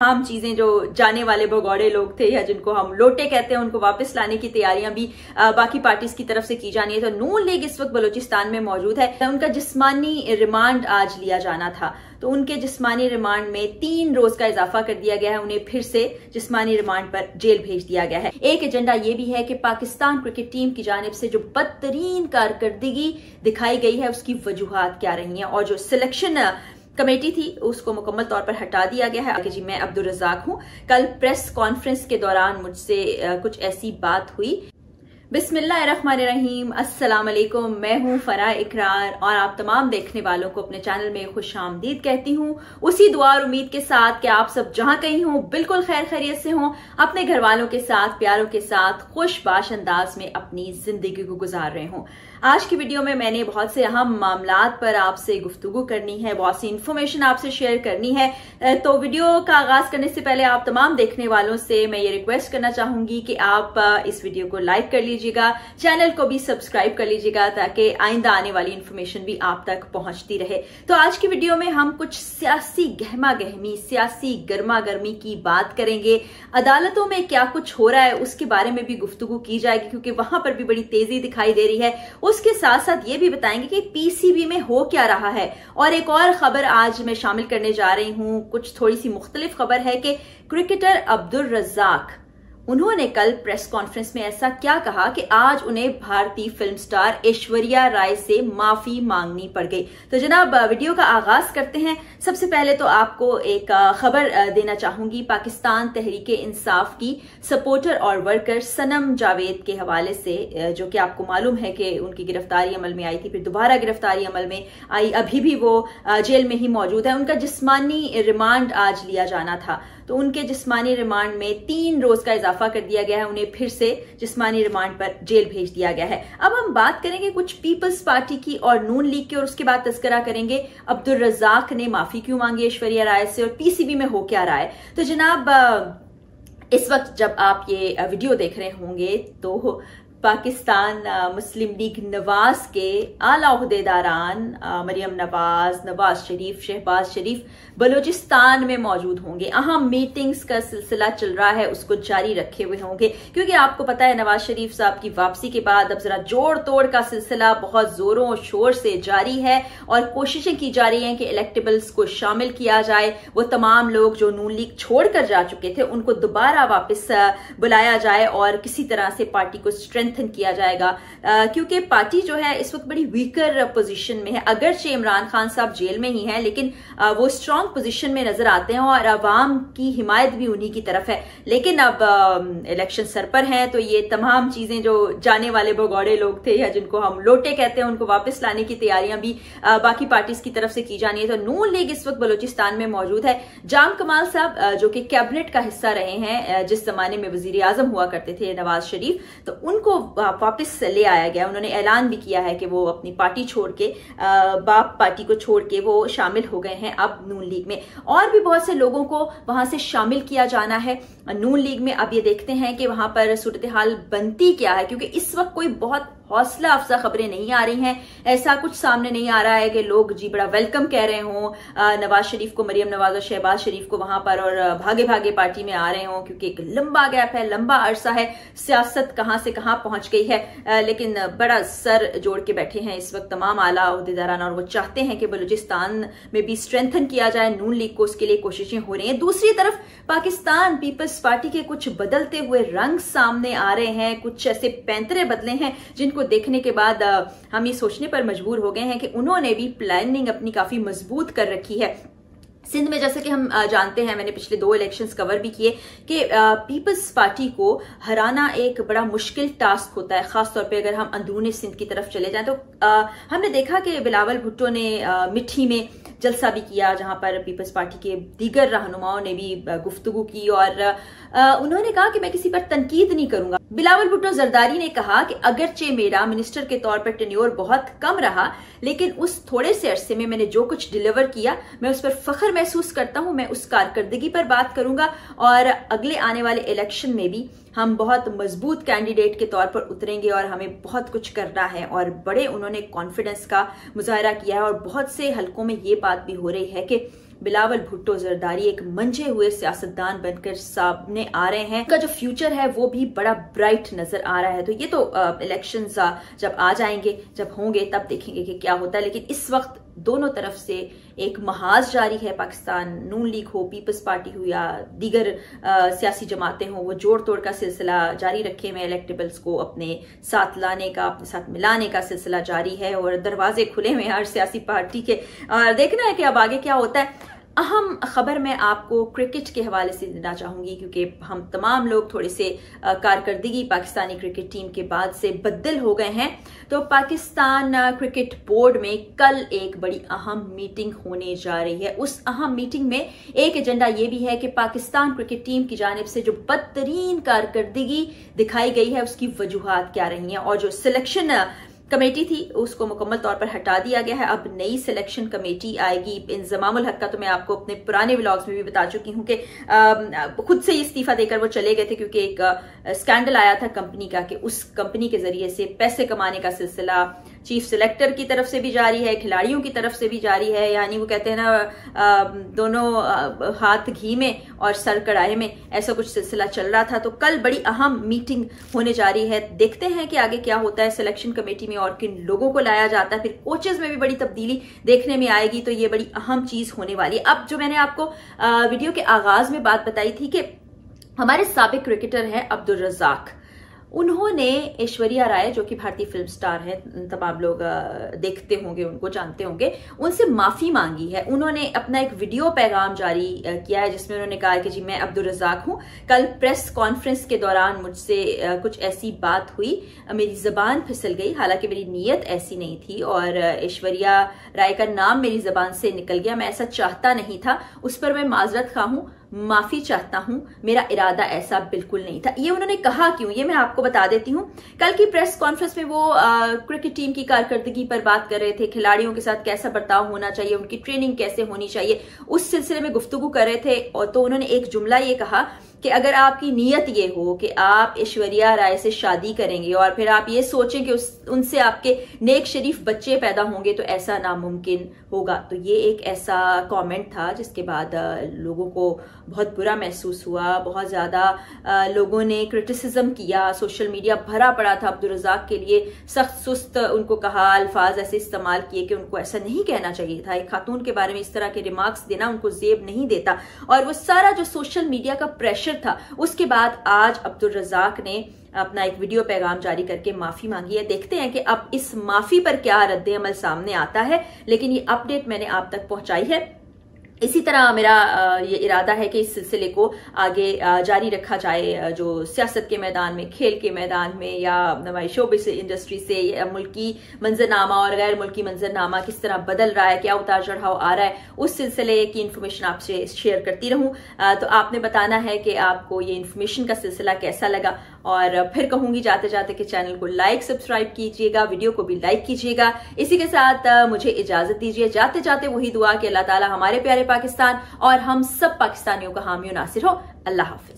आम चीजें जो जाने वाले भगौड़े लोग थे या जिनको हम लोटे कहते हैं उनको वापस लाने की तैयारियां भी बाकी पार्टीज की तरफ से की जानी है। तो नून लीग इस वक्त बलूचिस्तान में मौजूद है। उनका जिस्मानी रिमांड आज लिया जाना था, तो उनके जिस्मानी रिमांड में 3 रोज का इजाफा कर दिया गया है। उन्हें फिर से जिस्मानी रिमांड पर जेल भेज दिया गया है। एक एजेंडा ये भी है कि पाकिस्तान क्रिकेट टीम की जानिब से जो बदतरीन कारकर्दगी दिखाई गई है उसकी वजूहात क्या रही हैं, और जो सिलेक्शन कमेटी थी उसको मुकम्मल तौर पर हटा दिया गया है। जी, मैं अब्दुल रज़ाक हूं। कल प्रेस कॉन्फ्रेंस के दौरान मुझसे कुछ ऐसी बात हुई। बिस्मिल्लाहिर्रहमानिर्रहीम, अस्सलाम वालेकुम। मैं हूं फराह इकरार और आप तमाम देखने वालों को अपने चैनल में खुशामदीद कहती हूं, उसी दुआ और उम्मीद के साथ कि आप सब जहां कहीं हों बिल्कुल खैर खैरियत से हों, अपने घर वालों के साथ, प्यारों के साथ खुशबाश अंदाज में अपनी जिंदगी को गुजार रहे हों। आज की वीडियो में मैंने बहुत से अहम मामलात पर आपसे गुफ्तगू करनी है, बहुत सी इंफॉर्मेशन आपसे शेयर करनी है। तो वीडियो का आगाज करने से पहले आप तमाम देखने वालों से मैं ये रिक्वेस्ट करना चाहूंगी कि आप इस वीडियो को लाइक कर लीजिएगा, चैनल को भी सब्सक्राइब कर लीजिएगा ताकि आइंदा आने वाली इंफॉर्मेशन भी आप तक पहुंचती रहे। तो आज की वीडियो में हम कुछ सियासी गहमा गहमी, सियासी गर्मा गर्मी की बात करेंगे। अदालतों में क्या कुछ हो रहा है उसके बारे में भी गुफ्तगू की जाएगी, क्योंकि वहां पर भी बड़ी तेजी दिखाई दे रही है। उसके साथ साथ ये भी बताएंगे कि पीसीबी में हो क्या रहा है। और एक और खबर आज मैं शामिल करने जा रही हूं, कुछ थोड़ी सी मुख्तलिफ खबर है कि क्रिकेटर अब्दुल रज़ाक, उन्होंने कल प्रेस कॉन्फ्रेंस में ऐसा क्या कहा कि आज उन्हें भारतीय फिल्म स्टार ऐश्वर्या राय से माफी मांगनी पड़ गई। तो जनाब वीडियो का आगाज करते हैं। सबसे पहले तो आपको एक खबर देना चाहूंगी पाकिस्तान तहरीके इंसाफ की सपोर्टर और वर्कर सनम जावेद के हवाले से, जो कि आपको मालूम है कि उनकी गिरफ्तारी अमल में आई थी, फिर दोबारा गिरफ्तारी अमल में आई, अभी भी वो जेल में ही मौजूद है। उनका जिस्मानी रिमांड आज लिया जाना था, तो उनके जिस्मानी रिमांड में 3 रोज का इजाफा कर दिया गया है। उन्हें फिर से जिस्मानी रिमांड पर जेल भेज दिया गया है। अब हम बात करेंगे कुछ पीपल्स पार्टी की और नून लीग की, और उसके बाद तस्करा करेंगे अब्दुल रज़ाक ने माफी क्यों मांगी ऐश्वर्या राय से और पीसीबी में हो क्या रहा है। तो जनाब इस वक्त जब आप ये वीडियो देख रहे होंगे तो पाकिस्तान मुस्लिम लीग नवाज के आला ओहदेदारान मरियम नवाज, नवाज शरीफ, शहबाज शरीफ बलूचिस्तान में मौजूद होंगे। अहम मीटिंग्स का सिलसिला चल रहा है, उसको जारी रखे हुए होंगे, क्योंकि आपको पता है नवाज शरीफ साहब की वापसी के बाद अब जरा जोड़ तोड़ का सिलसिला बहुत जोरों शोर से जारी है और कोशिशें की जा रही हैं कि इलेक्टेबल्स को शामिल किया जाए। वो तमाम लोग जो नून लीग छोड़कर जा चुके थे उनको दोबारा वापस बुलाया जाए और किसी तरह से पार्टी को स्ट्रेंथन किया जाएगा, क्योंकि पार्टी जो है इस वक्त बड़ी वीकर पोजीशन में है। अगरचे इमरान खान साहब जेल में ही हैं, लेकिन वो स्ट्रांग पोजीशन में नजर आते हैं और अवाम की हिमायत भी उन्हीं की तरफ है। लेकिन अब इलेक्शन सर पर हैं, तो ये तमाम चीजें जो जाने वाले भगौड़े लोग थे या जिनको हम लोटे कहते हैं उनको वापस लाने की तैयारियां भी बाकी पार्टीज की तरफ से की जानी है। तो नून लीग इस वक्त बलूचिस्तान में मौजूद है। जाम कमाल साहब जो कि कैबिनेट का हिस्सा रहे हैं जिस जमाने में वजीर आजम हुआ करते थे नवाज शरीफ, तो उनको वापस ले आया गया। उन्होंने ऐलान भी किया है कि वो अपनी पार्टी छोड़ के, बाप पार्टी को छोड़ के वो शामिल हो गए हैं अब नून लीग में। और भी बहुत से लोगों को वहां से शामिल किया जाना है नून लीग में। अब ये देखते हैं कि वहां पर सूरत हाल बनती क्या है, क्योंकि इस वक्त कोई बहुत हौसला अफजा खबरें नहीं आ रही हैं। ऐसा कुछ सामने नहीं आ रहा है कि लोग जी बड़ा वेलकम कह रहे हों नवाज शरीफ को, मरियम नवाज और शहबाज शरीफ को वहां पर, और भागे भागे पार्टी में आ रहे हों, क्योंकि एक लंबा गैप है, लंबा अरसा है, सियासत कहां से कहां पहुंच गई है। लेकिन बड़ा सर जोड़ के बैठे हैं इस वक्त तमाम आला ओहदेदारान, और वो चाहते हैं कि बलूचिस्तान में भी स्ट्रेंथन किया जाए नून लीग को, उसके लिए कोशिशें हो रही हैं। दूसरी तरफ पाकिस्तान पीपल्स पार्टी के कुछ बदलते हुए रंग सामने आ रहे हैं, कुछ ऐसे पैंतरे बदले हैं जिनको देखने के बाद हम ये सोचने पर मजबूर हो गए हैं कि उन्होंने भी प्लानिंग अपनी काफी मजबूत कर रखी है। सिंध में जैसे कि हम जानते हैं, मैंने पिछले 2 इलेक्शंस कवर भी किए कि पीपल्स पार्टी को हराना एक बड़ा मुश्किल टास्क होता है, खासतौर पे अगर हम अंदरूनी सिंध की तरफ चले जाएं। तो हमने देखा कि बिलावल भुट्टो ने मिठी में जलसा भी किया, जहां पर पीपल्स पार्टी के दीगर रहनुमाओं ने भी गुफ्तगू की और उन्होंने कहा कि मैं किसी पर तनकीद नहीं करूंगा। बिलावल भुट्टो जरदारी ने कहा कि अगरचे मेरा मिनिस्टर के तौर पर टेन्योर बहुत कम रहा, लेकिन उस थोड़े से अरसे में मैंने जो कुछ डिलीवर किया मैं उस पर फख्र महसूस करता हूं। मैं उस कारकर्दगी पर बात करूंगा और अगले आने वाले इलेक्शन में भी हम बहुत मजबूत कैंडिडेट के तौर पर उतरेंगे और हमें बहुत कुछ करना है। और बड़े उन्होंने कॉन्फिडेंस का मुजाहरा किया है और बहुत से हलकों में ये बात भी हो रही है कि बिलावल भुट्टो जरदारी एक मंझे हुए सियासतदान बनकर सामने आ रहे हैं। उनका जो फ्यूचर है वो भी बड़ा ब्राइट नजर आ रहा है। तो ये तो इलेक्शंस जब आ जाएंगे, जब होंगे, तब देखेंगे कि क्या होता है। लेकिन इस वक्त दोनों तरफ से एक महाज जारी है। पाकिस्तान नून लीग हो, पीपल्स पार्टी हो या दीगर सियासी जमातें हो, वो जोड़ तोड़ का सिलसिला जारी रखे में इलेक्टेबल्स को अपने साथ लाने का, अपने साथ मिलाने का सिलसिला जारी है और दरवाजे खुले हुए हर सियासी पार्टी के। देखना है कि अब आगे क्या होता है। अहम खबर मैं आपको क्रिकेट के हवाले से देना चाहूंगी, क्योंकि हम तमाम लोग थोड़े से कारकर्दगी पाकिस्तानी क्रिकेट टीम के बाद से बदल हो गए हैं। तो पाकिस्तान क्रिकेट बोर्ड में कल एक बड़ी अहम मीटिंग होने जा रही है। उस अहम मीटिंग में एक एजेंडा ये भी है कि पाकिस्तान क्रिकेट टीम की जानिब से जो बदतरीन कारकर्दगी दिखाई गई है उसकी वजूहात क्या रही हैं, और जो सिलेक्शन कमेटी थी उसको मुकम्मल तौर पर हटा दिया गया है। अब नई सिलेक्शन कमेटी आएगी। इंजमामुल हक का तो मैं आपको अपने पुराने व्लॉग्स में भी बता चुकी हूं कि खुद से इस्तीफा देकर वो चले गए थे, क्योंकि एक स्कैंडल आया था कंपनी का कि उस कंपनी के जरिए से पैसे कमाने का सिलसिला चीफ सिलेक्टर की तरफ से भी जारी है, खिलाड़ियों की तरफ से भी जारी है। यानी वो कहते हैं ना, दोनों हाथ घी में और सर कढ़ाई में, ऐसा कुछ सिलसिला चल रहा था। तो कल बड़ी अहम मीटिंग होने जा रही है। देखते हैं कि आगे क्या होता है। सिलेक्शन कमेटी में और किन लोगों को लाया जाता है, फिर कोचेज में भी बड़ी तब्दीली देखने में आएगी। तो ये बड़ी अहम चीज होने वाली है। अब जो मैंने आपको वीडियो के आगाज में बात बताई थी कि हमारे साबिक क्रिकेटर हैं अब्दुल रज़ाक, उन्होंने ऐश्वर्या राय जो कि भारतीय फिल्म स्टार है, तमाम लोग देखते होंगे, उनको जानते होंगे, उनसे माफी मांगी है। उन्होंने अपना एक वीडियो पैगाम जारी किया है जिसमें उन्होंने कहा है कि जी मैं अब्दुल रज़ाक हूं, कल प्रेस कॉन्फ्रेंस के दौरान मुझसे कुछ ऐसी बात हुई, मेरी जबान फिसल गई, हालांकि मेरी नीयत ऐसी नहीं थी और ऐश्वर्या राय का नाम मेरी जबान से निकल गया, मैं ऐसा चाहता नहीं था, उस पर मैं माजरत खा हूं, माफी चाहता हूं, मेरा इरादा ऐसा बिल्कुल नहीं था। ये उन्होंने कहा क्यों, ये मैं आपको बता देती हूं। कल की प्रेस कॉन्फ्रेंस में वो क्रिकेट टीम की कारकर्दगी पर बात कर रहे थे, खिलाड़ियों के साथ कैसा बर्ताव होना चाहिए, उनकी ट्रेनिंग कैसे होनी चाहिए, उस सिलसिले में गुफ्तगू कर रहे थे। और तो उन्होंने एक जुमला ये कहा कि अगर आपकी नीयत ये हो कि आप ऐश्वर्या राय से शादी करेंगे और फिर आप ये सोचें कि उनसे आपके नेक शरीफ बच्चे पैदा होंगे तो ऐसा नामुमकिन होगा। तो ये एक ऐसा कमेंट था जिसके बाद लोगों को बहुत बुरा महसूस हुआ, बहुत ज्यादा लोगों ने क्रिटिसिज्म किया, सोशल मीडिया भरा पड़ा था। अब्दुल रज़ाक के लिए सख्त सुस्त उनको कहा, अल्फाज ऐसे इस्तेमाल किए कि उनको ऐसा नहीं कहना चाहिए था। एक खातून के बारे में इस तरह के रिमार्क्स देना उनको जेब नहीं देता। और वो सारा जो सोशल मीडिया का प्रेशर था, उसके बाद आज अब्दुल रज़ाक ने अपना एक वीडियो पैगाम जारी करके माफी मांगी है। देखते हैं कि अब इस माफी पर क्या रद्द अमल सामने आता है, लेकिन ये अपडेट मैंने आप तक पहुंचाई है। इसी तरह मेरा ये इरादा है कि इस सिलसिले को आगे जारी रखा जाए, जो सियासत के मैदान में, खेल के मैदान में या हमारी शोबिस इंडस्ट्री से मुल्की मंजरनामा और गैर मुल्की मंजरनामा किस तरह बदल रहा है, क्या उतार चढ़ाव आ रहा है, उस सिलसिले की इन्फॉर्मेशन आपसे शेयर करती रहूं। तो आपने बताना है कि आपको ये इन्फॉर्मेशन का सिलसिला कैसा लगा। और फिर कहूंगी जाते जाते कि चैनल को लाइक सब्सक्राइब कीजिएगा, वीडियो को भी लाइक कीजिएगा। इसी के साथ मुझे इजाजत दीजिए। जाते जाते वही दुआ कि अल्लाह ताला हमारे प्यारे पाकिस्तान और हम सब पाकिस्तानियों का हामी नासिर हो। अल्लाह हाफिज।